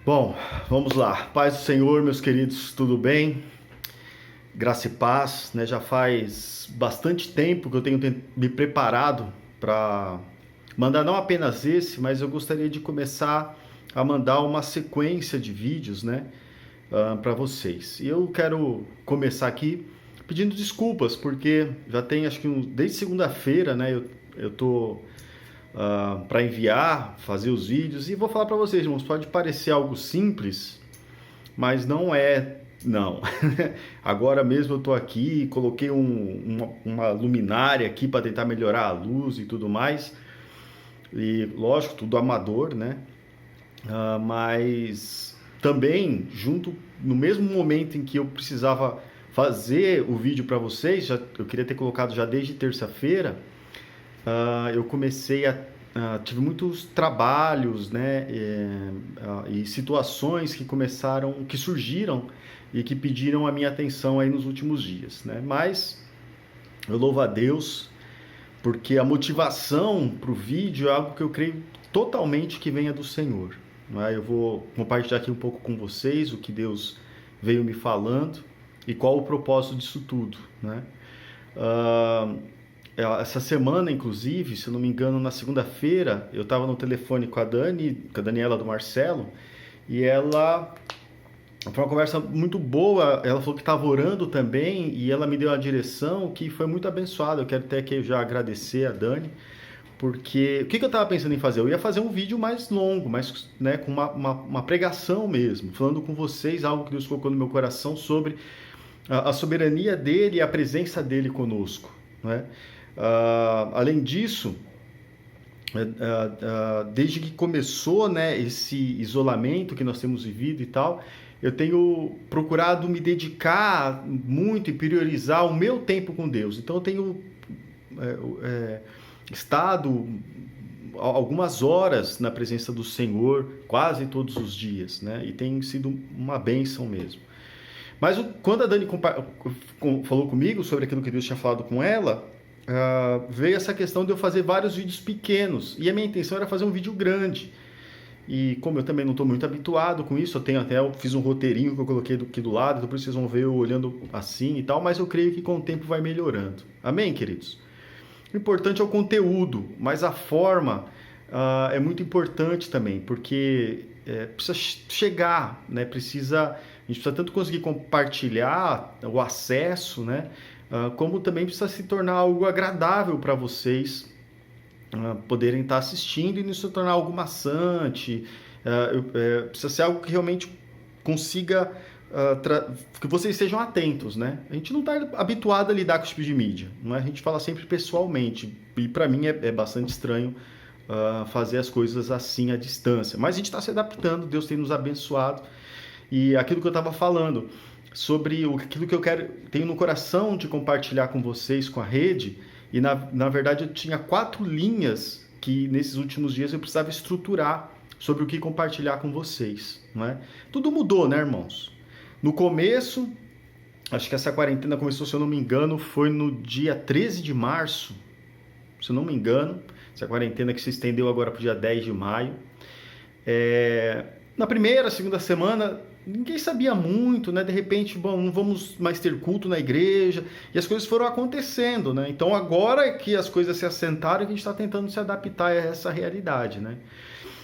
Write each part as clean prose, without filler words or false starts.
Bom, vamos lá. Paz do Senhor, meus queridos, tudo bem? Graça e paz, né? Já faz bastante tempo que eu tenho me preparado para mandar não apenas esse, mas eu gostaria de começar a mandar uma sequência de vídeos, né, para vocês. E eu quero começar aqui pedindo desculpas, porque já tem acho que desde segunda-feira, né, eu tô para enviar, fazer os vídeos e vou falar para vocês, irmãos, pode parecer algo simples, mas não é, não. Agora mesmo eu tô aqui, coloquei uma luminária aqui para tentar melhorar a luz e tudo mais. E lógico, tudo amador, né? Mas também, junto no mesmo momento em que eu precisava fazer o vídeo para vocês, eu queria ter colocado já desde terça-feira, eu comecei tive muitos trabalhos, né, e situações que surgiram e que pediram a minha atenção aí nos últimos dias, né? Mas eu louvo a Deus porque a motivação para o vídeo é algo que eu creio totalmente que venha do Senhor, né? Eu vou compartilhar aqui um pouco com vocês o que Deus veio me falando e qual o propósito disso tudo, né? Essa semana, inclusive, se eu não me engano, na segunda-feira, eu estava no telefone com a Daniela do Marcelo, e ela foi uma conversa muito boa. Ela falou que estava orando também, e ela me deu uma direção que foi muito abençoada. Eu quero até que já agradecer a Dani, porque o que eu estava pensando em fazer? Eu ia fazer um vídeo mais longo, mais, né, com uma pregação mesmo, falando com vocês algo que Deus colocou no meu coração sobre a soberania dele e a presença dele conosco, né? Além disso, desde que começou, né, esse isolamento que nós temos vivido e tal, eu tenho procurado me dedicar muito e priorizar o meu tempo com Deus. Então eu tenho estado algumas horas na presença do Senhor quase todos os dias, né? E tem sido uma bênção mesmo. Mas quando a Dani falou comigo sobre aquilo que Deus tinha falado com ela, veio essa questão de eu fazer vários vídeos pequenos, e a minha intenção era fazer um vídeo grande. E como eu também não estou muito habituado com isso, eu fiz um roteirinho que eu coloquei aqui do lado, então vocês vão ver eu olhando assim e tal, mas eu creio que com o tempo vai melhorando. Amém, queridos? O importante é o conteúdo, mas a forma é muito importante também, porque precisa chegar, né? A gente precisa tanto conseguir compartilhar o acesso, né? Como também precisa se tornar algo agradável para vocês poderem estar assistindo e não se tornar algo maçante. Precisa ser algo que realmente consiga que vocês sejam atentos, né? A gente não está habituado a lidar com esse tipo de mídia, não é? A gente fala sempre pessoalmente, e para mim é bastante estranho fazer as coisas assim à distância, mas a gente está se adaptando. Deus tem nos abençoado. E aquilo que eu estava falando sobre aquilo que eu tenho no coração de compartilhar com vocês, com a rede, e na verdade eu tinha 4 linhas que nesses últimos dias eu precisava estruturar sobre o que compartilhar com vocês, não é? Tudo mudou, né, irmãos? No começo, acho que essa quarentena começou, se eu não me engano, foi no dia 13 de março, se eu não me engano, essa quarentena que se estendeu agora para o dia 10 de maio. Na primeira, segunda semana, ninguém sabia muito, né? De repente, bom, não vamos mais ter culto na igreja, e as coisas foram acontecendo, né? Então agora que as coisas se assentaram, que a gente está tentando se adaptar a essa realidade, né?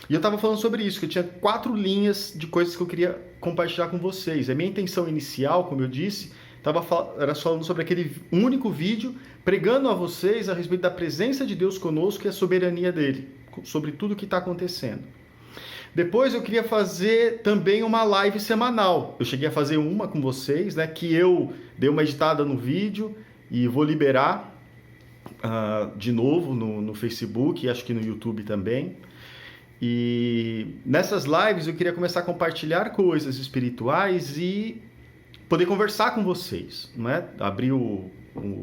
E eu estava falando sobre isso, que eu tinha 4 linhas de coisas que eu queria compartilhar com vocês. A minha intenção inicial, como eu disse, era falando sobre aquele único vídeo, pregando a vocês a respeito da presença de Deus conosco e a soberania dele, sobre tudo o que está acontecendo. Depois eu queria fazer também uma live semanal. Eu cheguei a fazer uma com vocês, né? Que eu dei uma editada no vídeo e vou liberar de novo no Facebook e acho que no YouTube também. E nessas lives eu queria começar a compartilhar coisas espirituais e poder conversar com vocês, né? Abrir o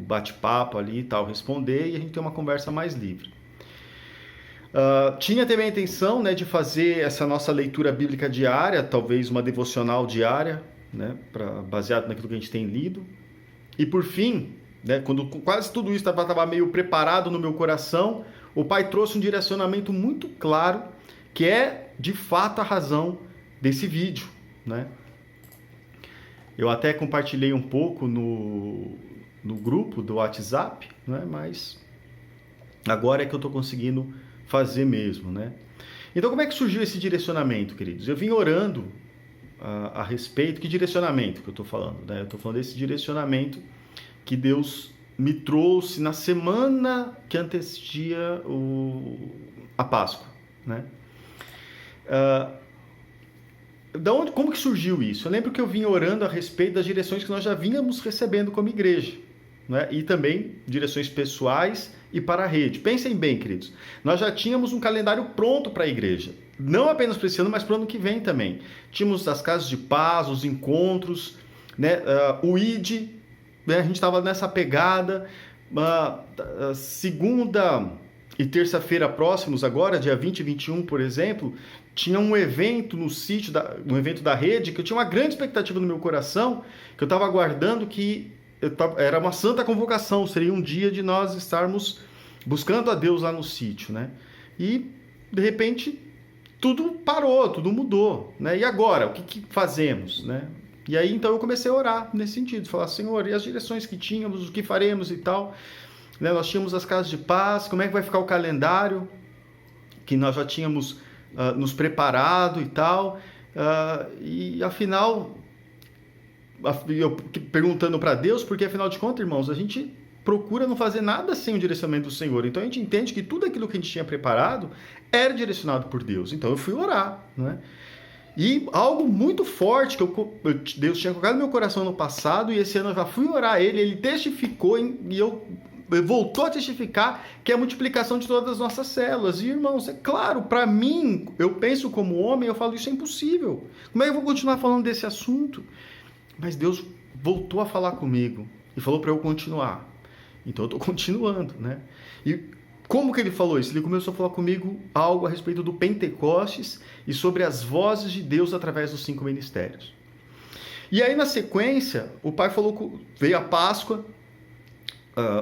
bate-papo ali e tal, responder, e a gente ter uma conversa mais livre. Tinha também a intenção, né, de fazer essa nossa leitura bíblica diária, talvez uma devocional diária, né, baseado naquilo que a gente tem lido. E por fim, né, quando quase tudo isso estava meio preparado no meu coração, o Pai trouxe um direcionamento muito claro, que é de fato a razão desse vídeo, né? Eu até compartilhei um pouco no grupo do WhatsApp, né? Mas agora é que eu estou conseguindo fazer mesmo, né? Então, como é que surgiu esse direcionamento, queridos? Eu vim orando a respeito. Que direcionamento que eu estou falando, né? Eu estou falando desse direcionamento que Deus me trouxe na semana que antecedia a Páscoa, né? Como que surgiu isso? Eu lembro que eu vim orando a respeito das direções que nós já vínhamos recebendo como igreja, né? E também direções pessoais e para a rede. Pensem bem, queridos. Nós já tínhamos um calendário pronto para a igreja. Não apenas para esse ano, mas para o ano que vem também. Tínhamos as casas de paz, os encontros, né? O ID, né? A gente estava nessa pegada. Segunda e terça-feira próximos, agora, dia 20 e 21, por exemplo, tinha um evento no sítio, um evento da rede, que eu tinha uma grande expectativa no meu coração, que eu estava aguardando era uma santa convocação, seria um dia de nós estarmos buscando a Deus lá no sítio, né? E, de repente, tudo parou, tudo mudou, né? E agora, o que fazemos, né? E aí, então, eu comecei a orar nesse sentido, falar, Senhor, e as direções que tínhamos, o que faremos e tal, né? Nós tínhamos as casas de paz, como é que vai ficar o calendário, que nós já tínhamos nos preparado e tal, e afinal, eu perguntando para Deus, porque afinal de contas, irmãos, a gente procura não fazer nada sem o direcionamento do Senhor. Então a gente entende que tudo aquilo que a gente tinha preparado era direcionado por Deus. Então eu fui orar, né? E algo muito forte que Deus tinha colocado no meu coração no passado, e esse ano eu já fui orar a Ele testificou e voltou a testificar que é a multiplicação de todas as nossas células. E, irmãos, é claro, para mim, eu penso como homem, eu falo, isso é impossível. Como é que eu vou continuar falando desse assunto? Mas Deus voltou a falar comigo e falou para eu continuar. Então eu estou continuando, né? E como que ele falou isso? Ele começou a falar comigo algo a respeito do Pentecostes e sobre as vozes de Deus através dos 5 ministérios. E aí, na sequência, o pai falou, veio a Páscoa,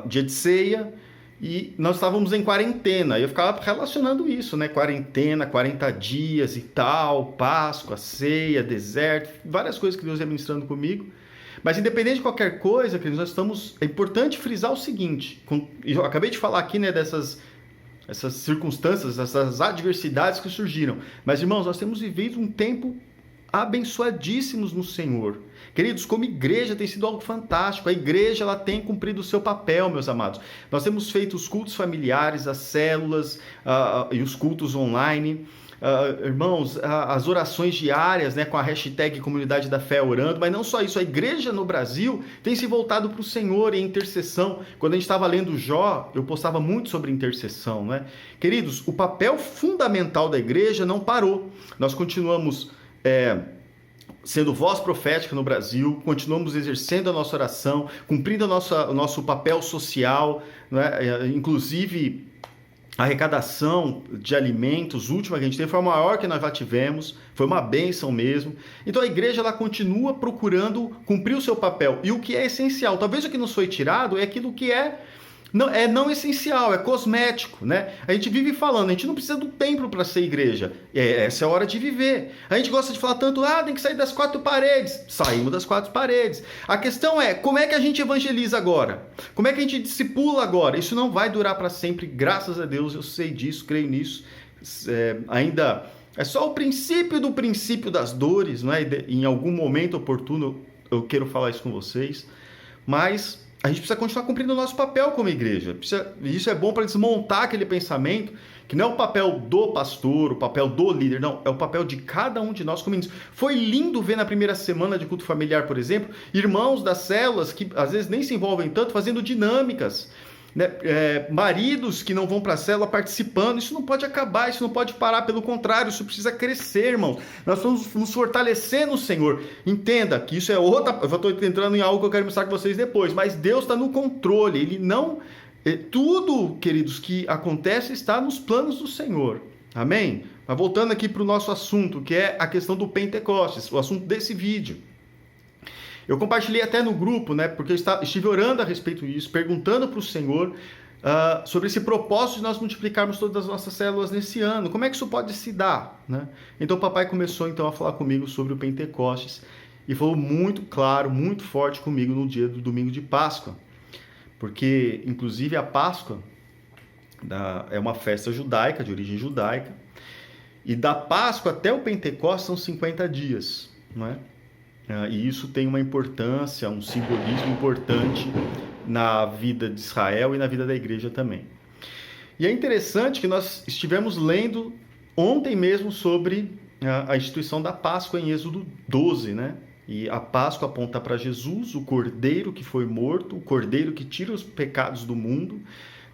dia de ceia, e nós estávamos em quarentena. Eu ficava relacionando isso, né? Quarentena, 40 dias e tal, Páscoa, ceia, deserto, várias coisas que Deus ia ministrando comigo. Mas independente de qualquer coisa, é importante frisar o seguinte, eu acabei de falar aqui, né, essas circunstâncias, essas adversidades que surgiram. Mas, irmãos, nós temos vivido um tempo abençoadíssimos no Senhor. Queridos, como igreja tem sido algo fantástico. A igreja ela tem cumprido o seu papel, meus amados. Nós temos feito os cultos familiares, as células e os cultos online. Irmãos, as orações diárias, né, com a hashtag Comunidade da Fé Orando, mas não só isso, a igreja no Brasil tem se voltado para o Senhor em intercessão. Quando a gente estava lendo Jó, eu postava muito sobre intercessão, né? Queridos, o papel fundamental da igreja não parou. Nós continuamos sendo voz profética no Brasil, continuamos exercendo a nossa oração, cumprindo o nosso papel social, né? Inclusive a arrecadação de alimentos última que a gente teve foi a maior que nós já tivemos, foi uma bênção mesmo. Então a igreja ela continua procurando cumprir o seu papel. E o que é essencial, talvez o que nos foi tirado é aquilo que não essencial, é cosmético, né? A gente vive falando, a gente não precisa do templo para ser igreja. Essa é a hora de viver. A gente gosta de falar tanto, tem que sair das 4 paredes. Saímos das 4 paredes. A questão é, como é que a gente evangeliza agora? Como é que a gente discipula agora? Isso não vai durar para sempre, graças a Deus, eu sei disso, creio nisso. Ainda é só o princípio do princípio das dores, né? Em algum momento oportuno eu quero falar isso com vocês, mas a gente precisa continuar cumprindo o nosso papel como igreja. Isso é bom para desmontar aquele pensamento que não é o papel do pastor, o papel do líder, não. É o papel de cada um de nós como ministros. Foi lindo ver na primeira semana de culto familiar, por exemplo, irmãos das células que às vezes nem se envolvem tanto, fazendo dinâmicas, né? Maridos que não vão para a célula participando. Isso não pode acabar, isso não pode parar, pelo contrário, isso precisa crescer, irmãos. Nós vamos nos fortalecer no Senhor. Entenda que isso é outra, eu já estou entrando em algo que eu quero mostrar com vocês depois, mas Deus está no controle, Ele não, tudo, queridos, que acontece está nos planos do Senhor, amém? Mas voltando aqui para o nosso assunto, que é a questão do Pentecostes, o assunto desse vídeo. Eu compartilhei até no grupo, né? Porque eu estive orando a respeito disso, perguntando para o Senhor sobre esse propósito de nós multiplicarmos todas as nossas células nesse ano. Como é que isso pode se dar, né? Então o papai começou então a falar comigo sobre o Pentecostes e falou muito claro, muito forte comigo no dia do domingo de Páscoa, porque inclusive a Páscoa é uma festa judaica, de origem judaica, e da Páscoa até o Pentecostes são 50 dias, não é? E isso tem uma importância, um simbolismo importante na vida de Israel e na vida da igreja também. E é interessante que nós estivemos lendo ontem mesmo sobre a instituição da Páscoa em Êxodo 12, né? E a Páscoa aponta para Jesus, o Cordeiro que foi morto, o Cordeiro que tira os pecados do mundo,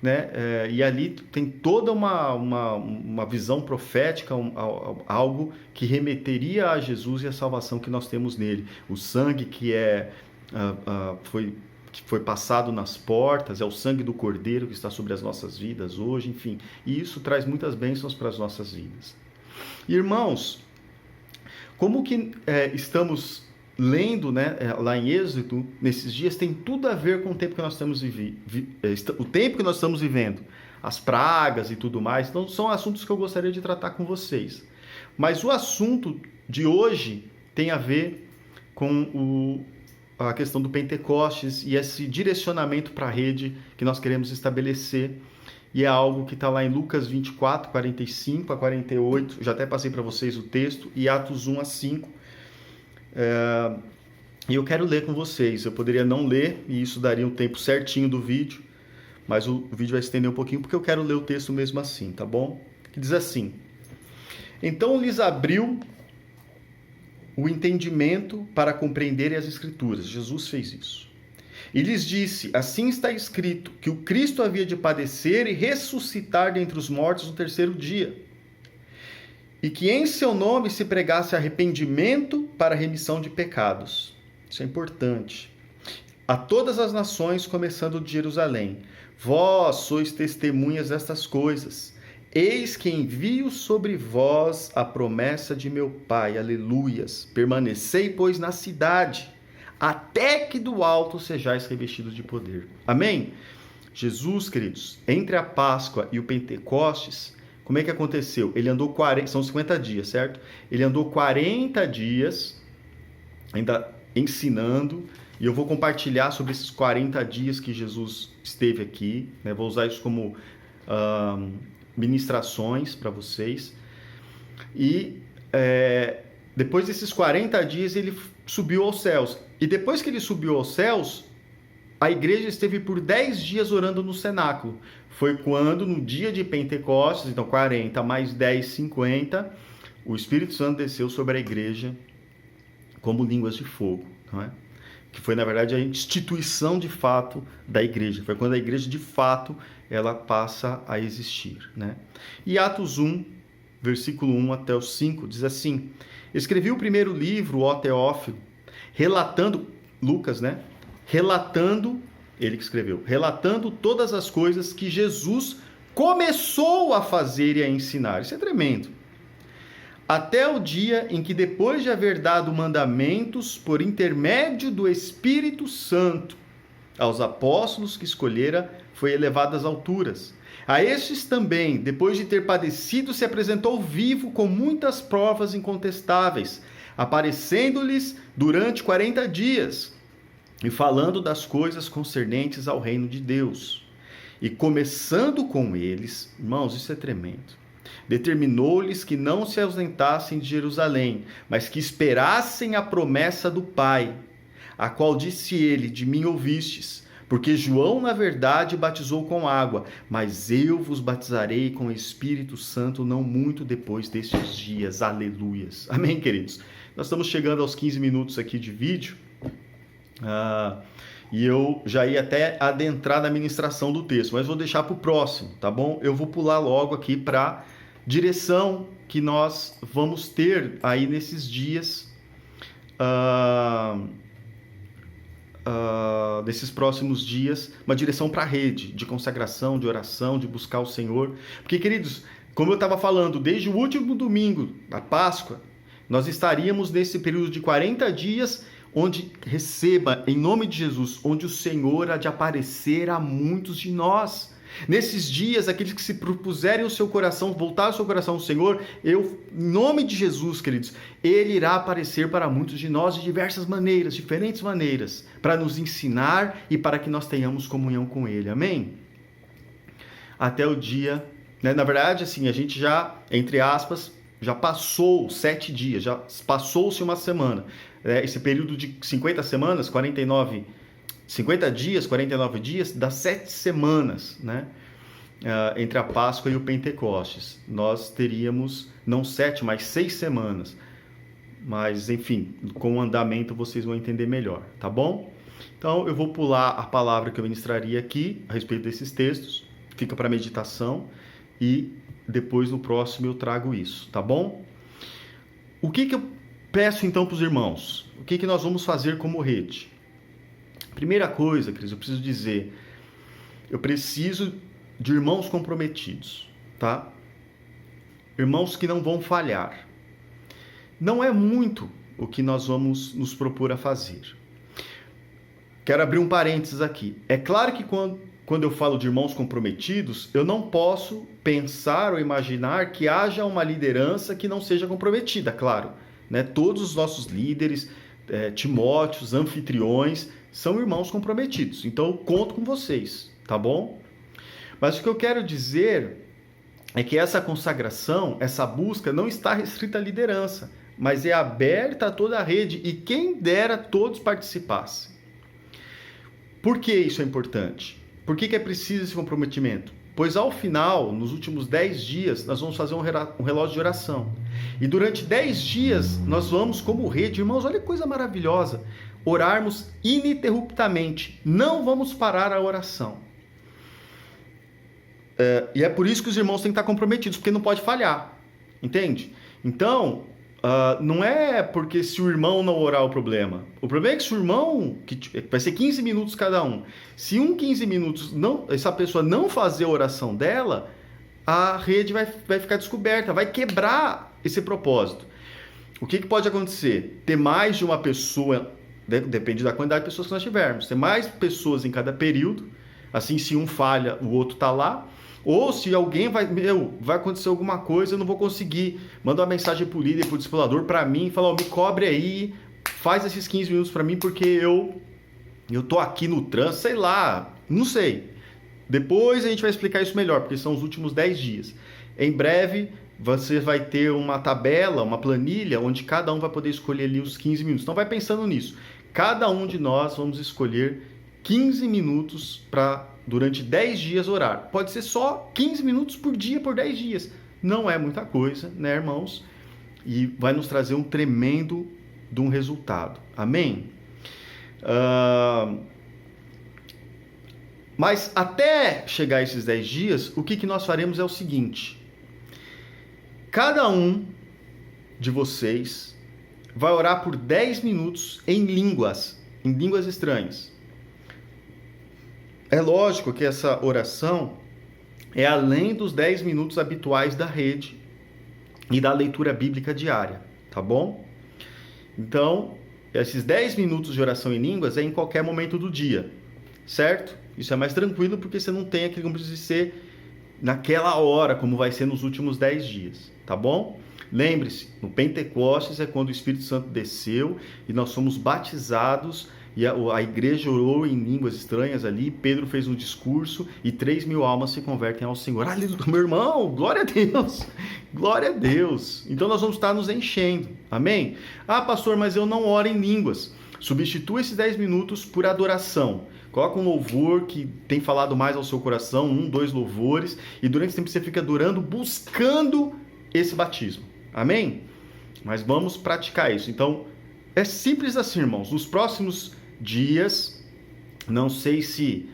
né? E ali tem toda uma visão profética, algo que remeteria a Jesus e a salvação que nós temos nele. O sangue que foi passado nas portas, é o sangue do Cordeiro que está sobre as nossas vidas hoje, enfim. E isso traz muitas bênçãos para as nossas vidas. Irmãos, como que estamos lendo, né, lá em Êxodo, nesses dias, tem tudo a ver com o tempo que nós estamos vivendo, as pragas e tudo mais. Então, são assuntos que eu gostaria de tratar com vocês. Mas o assunto de hoje tem a ver com a questão do Pentecostes e esse direcionamento para a rede que nós queremos estabelecer. E é algo que está lá em Lucas 24, 45 a 48. Já até passei para vocês o texto. E Atos 1 a 5. E eu quero ler com vocês. Eu poderia não ler, e isso daria um tempo certinho do vídeo, mas o vídeo vai se estender um pouquinho, porque eu quero ler o texto mesmo assim, tá bom? Que diz assim: Então lhes abriu o entendimento para compreenderem as Escrituras. Jesus fez isso. E lhes disse: Assim está escrito, que o Cristo havia de padecer e ressuscitar dentre os mortos no terceiro dia, e que em seu nome se pregasse arrependimento para a remissão de pecados. Isso é importante. A todas as nações, começando de Jerusalém. Vós sois testemunhas destas coisas. Eis que envio sobre vós a promessa de meu Pai. Aleluias. Permanecei, pois, na cidade, até que do alto sejais revestidos de poder. Amém? Jesus, queridos, entre a Páscoa e o Pentecostes, como é que aconteceu? Ele andou 40, são 50 dias, certo? Ele andou 40 dias ainda ensinando, e eu vou compartilhar sobre esses 40 dias que Jesus esteve aqui, né? Vou usar isso como ministrações para vocês. E depois desses 40 dias ele subiu aos céus. E depois que ele subiu aos céus, a igreja esteve por 10 dias orando no cenáculo. Foi quando, no dia de Pentecostes, então 40 mais 10, 50, o Espírito Santo desceu sobre a igreja como línguas de fogo, não é? Que foi, na verdade, a instituição de fato da igreja. Foi quando a igreja, de fato, ela passa a existir, né? E Atos 1, versículo 1 até o 5, diz assim: Escrevi o primeiro livro, ó Teófilo, relatando, Lucas, né? Ele que escreveu, relatando todas as coisas que Jesus começou a fazer e a ensinar. Isso é tremendo. Até o dia em que, depois de haver dado mandamentos por intermédio do Espírito Santo aos apóstolos que escolhera, foi elevado às alturas. A estes também, depois de ter padecido, se apresentou vivo com muitas provas incontestáveis, aparecendo-lhes durante 40 dias, e falando das coisas concernentes ao reino de Deus. E começando com eles, irmãos, isso é tremendo, determinou-lhes que não se ausentassem de Jerusalém, mas que esperassem a promessa do Pai, a qual disse ele: de mim ouvistes, porque João, na verdade, batizou com água, mas eu vos batizarei com o Espírito Santo não muito depois destes dias. Aleluias. Amém, queridos? Nós estamos chegando aos 15 minutos aqui de vídeo. E eu já ia até adentrar na ministração do texto, mas vou deixar para o próximo, tá bom? Eu vou pular logo aqui para a direção que nós vamos ter aí nesses dias, desses próximos dias, uma direção para a rede de consagração, de oração, de buscar o Senhor. Porque, queridos, como eu estava falando, desde o último domingo da Páscoa, nós estaríamos nesse período de 40 dias onde receba, em nome de Jesus, onde o Senhor há de aparecer a muitos de nós. Nesses dias, aqueles que se propuserem o seu coração, voltar o seu coração ao Senhor, em nome de Jesus, queridos, Ele irá aparecer para muitos de nós de diversas maneiras, diferentes maneiras, para nos ensinar e para que nós tenhamos comunhão com Ele. Amém? Até o dia, né? Na verdade, assim, a gente já, entre aspas, já passou 7 dias, já passou-se uma semana. Esse período de 50 semanas, 50 dias, 49 dias, dá 7 semanas, né? Entre a Páscoa e o Pentecostes. Nós teríamos, não 7, mas 6 semanas. Mas, enfim, com o andamento vocês vão entender melhor, tá bom? Então, eu vou pular a palavra que eu ministraria aqui, a respeito desses textos. Fica para meditação e depois no próximo eu trago isso, tá bom? O que eu peço então para os irmãos? O que nós vamos fazer como rede? Primeira coisa, Cris, eu preciso dizer, eu preciso de irmãos comprometidos, tá? Irmãos que não vão falhar. Não é muito o que nós vamos nos propor a fazer. Quero abrir um parênteses aqui. É claro que quando eu falo de irmãos comprometidos, eu não posso pensar ou imaginar que haja uma liderança que não seja comprometida, claro, né? Todos os nossos líderes, Timóteos, anfitriões, são irmãos comprometidos. Então, eu conto com vocês, tá bom? Mas o que eu quero dizer é que essa consagração, essa busca, não está restrita à liderança, mas é aberta a toda a rede e quem dera todos participassem. Por que isso é importante? Por que é preciso esse comprometimento? Pois ao final, nos últimos 10 dias, nós vamos fazer um relógio de oração. E durante 10 dias, nós vamos como rede, irmãos, olha que coisa maravilhosa, orarmos ininterruptamente. Não vamos parar a oração. E é por isso que os irmãos têm que estar comprometidos, porque não pode falhar. Entende? Então, não é porque se o irmão não orar o problema. O problema é que se o irmão, que vai ser 15 minutos cada um, se 15 minutos essa pessoa não fazer a oração dela, a rede vai ficar descoberta, vai quebrar esse propósito. O que pode acontecer? Ter mais de uma pessoa, depende da quantidade de pessoas que nós tivermos, ter mais pessoas em cada período, assim se um falha, o outro está lá. Ou se alguém vai acontecer alguma coisa, eu não vou conseguir, manda uma mensagem pro líder, pro discipulador, para mim, fala, me cobre aí, faz esses 15 minutos para mim, porque eu tô aqui no trânsito, sei lá, não sei. Depois a gente vai explicar isso melhor, porque são os últimos 10 dias. Em breve, você vai ter uma tabela, uma planilha, onde cada um vai poder escolher ali os 15 minutos. Então vai pensando nisso. Cada um de nós vamos escolher 15 minutos para durante 10 dias orar. Pode ser só 15 minutos por dia, por 10 dias. Não é muita coisa, né, irmãos? E vai nos trazer um tremendo de um resultado. Amém? Mas até chegar a esses 10 dias, o que nós faremos é o seguinte. Cada um de vocês vai orar por 10 minutos em línguas estranhas. É lógico que essa oração é além dos 10 minutos habituais da rede e da leitura bíblica diária, tá bom? Então, esses 10 minutos de oração em línguas é em qualquer momento do dia, certo? Isso é mais tranquilo porque você não tem aquele compromisso de ser naquela hora, como vai ser nos últimos 10 dias, tá bom? Lembre-se, no Pentecostes é quando o Espírito Santo desceu e nós somos batizados e a igreja orou em línguas estranhas ali, Pedro fez um discurso e 3.000 almas se convertem ao Senhor. Meu irmão, glória a Deus, glória a Deus. Então nós vamos estar nos enchendo, amém? Pastor, mas eu não oro em línguas. Substitua esses 10 minutos por adoração. Coloca um louvor que tem falado mais ao seu coração, 2 louvores, e durante esse tempo você fica adorando, buscando esse batismo, amém? Mas vamos praticar isso. Então, é simples assim, irmãos. Nos próximos dias, não sei se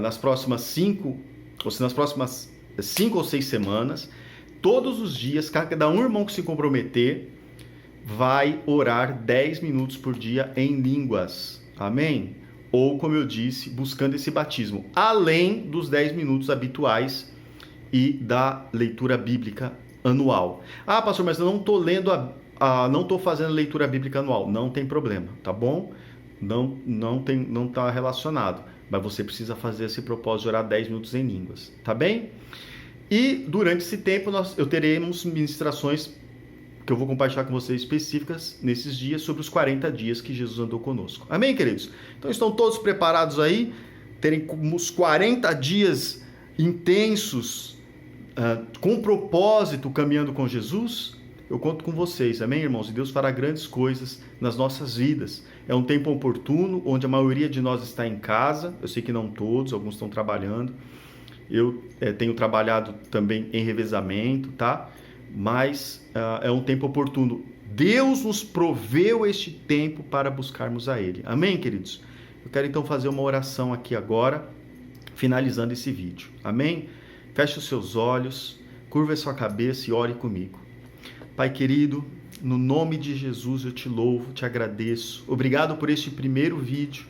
nas próximas 5 ou 6 semanas, todos os dias, cada um irmão que se comprometer vai orar 10 minutos por dia em línguas, amém? Ou, como eu disse, buscando esse batismo, além dos 10 minutos habituais e da leitura bíblica anual. Pastor, mas eu não estou lendo não estou fazendo leitura bíblica anual. Não tem problema, tá bom? Não está relacionado. mas você precisa fazer esse propósito de orar 10 minutos em línguas, tá bem? E durante esse tempo eu teremos ministrações que eu vou compartilhar com vocês específicas nesses dias sobre os 40 dias que Jesus andou conosco. Amém, queridos? Então estão todos preparados aí? Terem uns 40 dias intensos, com propósito, caminhando com Jesus? Eu conto com vocês, amém, irmãos? E Deus fará grandes coisas nas nossas vidas. É um tempo oportuno, onde a maioria de nós está em casa. Eu sei que não todos, alguns estão trabalhando. Eu tenho trabalhado também em revezamento, tá? Mas é um tempo oportuno. Deus nos proveu este tempo para buscarmos a Ele. Amém, queridos? Eu quero então fazer uma oração aqui agora, finalizando esse vídeo. Amém? Feche os seus olhos, curva a sua cabeça e ore comigo. Pai querido, no nome de Jesus eu te louvo, te agradeço. Obrigado por este primeiro vídeo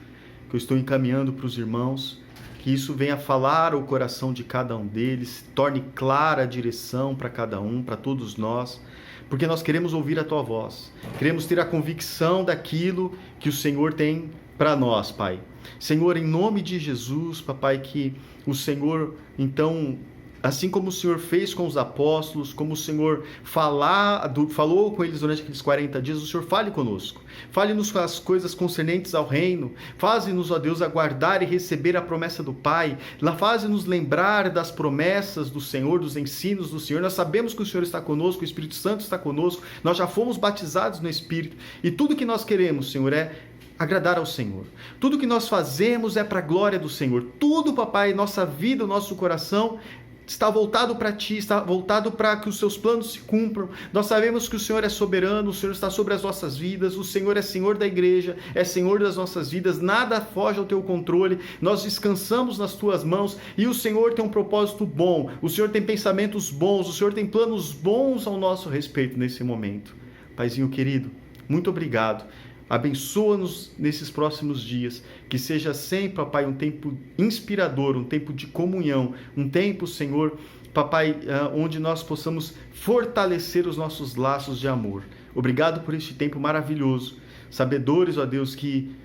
que eu estou encaminhando para os irmãos. Que isso venha falar ao coração de cada um deles, torne clara a direção para cada um, para todos nós, porque nós queremos ouvir a Tua voz, queremos ter a convicção daquilo que o Senhor tem para nós, Pai. Senhor, em nome de Jesus, Papai, que o Senhor, então, assim como o Senhor fez com os apóstolos, como o Senhor falou com eles durante aqueles 40 dias, o Senhor fale conosco. Fale-nos as coisas concernentes ao reino. Faze-nos, ó Deus, aguardar e receber a promessa do Pai. Faze-nos lembrar das promessas do Senhor, dos ensinos do Senhor. Nós sabemos que o Senhor está conosco, o Espírito Santo está conosco. Nós já fomos batizados no Espírito. E tudo que nós queremos, Senhor, é agradar ao Senhor. Tudo que nós fazemos é para a glória do Senhor. Tudo, Papai, nossa vida, o nosso coração está voltado para Ti, está voltado para que os Seus planos se cumpram. Nós sabemos que o Senhor é soberano, o Senhor está sobre as nossas vidas, o Senhor é Senhor da igreja, é Senhor das nossas vidas, nada foge ao Teu controle, nós descansamos nas Tuas mãos e o Senhor tem um propósito bom, o Senhor tem pensamentos bons, o Senhor tem planos bons ao nosso respeito nesse momento. Paizinho querido, muito obrigado. Abençoa-nos nesses próximos dias, que seja sempre, Papai, um tempo inspirador, um tempo de comunhão, um tempo, Senhor, Papai, onde nós possamos fortalecer os nossos laços de amor. Obrigado por este tempo maravilhoso, sabedores, ó Deus, que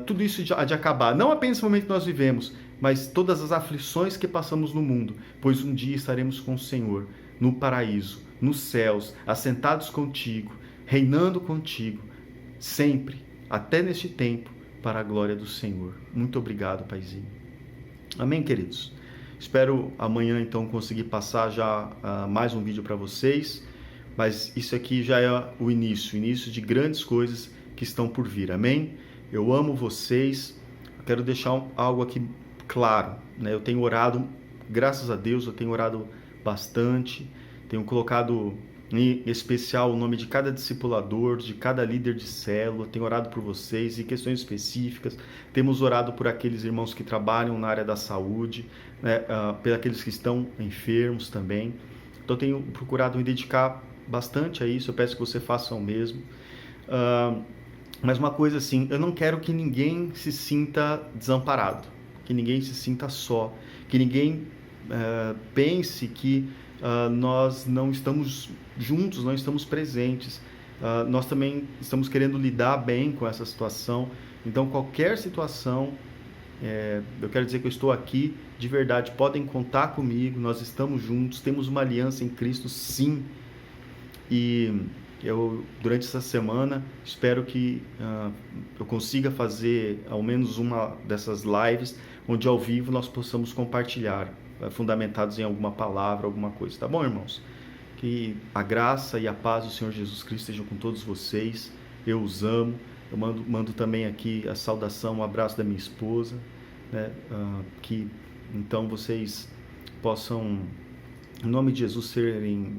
tudo isso há de acabar, não apenas no momento que nós vivemos, mas todas as aflições que passamos no mundo, pois um dia estaremos com o Senhor, no paraíso, nos céus, assentados contigo, reinando contigo, sempre, até neste tempo, para a glória do Senhor. Muito obrigado, Paizinho. Amém, queridos? Espero amanhã, então, conseguir passar já mais um vídeo para vocês, mas isso aqui já é o início de grandes coisas que estão por vir. Amém? Eu amo vocês. Eu quero deixar algo aqui claro, né? Eu tenho orado, graças a Deus, eu tenho orado bastante, tenho colocado em especial o nome de cada discipulador, de cada líder de célula, tenho orado por vocês em questões específicas, temos orado por aqueles irmãos que trabalham na área da saúde, né, por aqueles que estão enfermos também, então tenho procurado me dedicar bastante a isso, eu peço que você faça o mesmo, mas uma coisa assim, eu não quero que ninguém se sinta desamparado, que ninguém se sinta só, que ninguém pense que nós não estamos juntos, não estamos presentes. Nós também estamos querendo lidar bem com essa situação. Então, qualquer situação, eu quero dizer que eu estou aqui de verdade. Podem contar comigo, nós estamos juntos, temos uma aliança em Cristo, sim. E eu, durante essa semana, espero que eu consiga fazer ao menos uma dessas lives, onde ao vivo nós possamos compartilhar, fundamentados em alguma palavra, alguma coisa, tá bom, irmãos? Que a graça e a paz do Senhor Jesus Cristo estejam com todos vocês, eu os amo, eu mando também aqui a saudação, um abraço da minha esposa, né? Que então vocês possam, em nome de Jesus, serem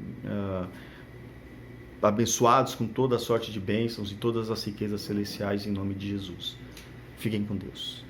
abençoados com toda a sorte de bênçãos e todas as riquezas celestiais em nome de Jesus. Fiquem com Deus.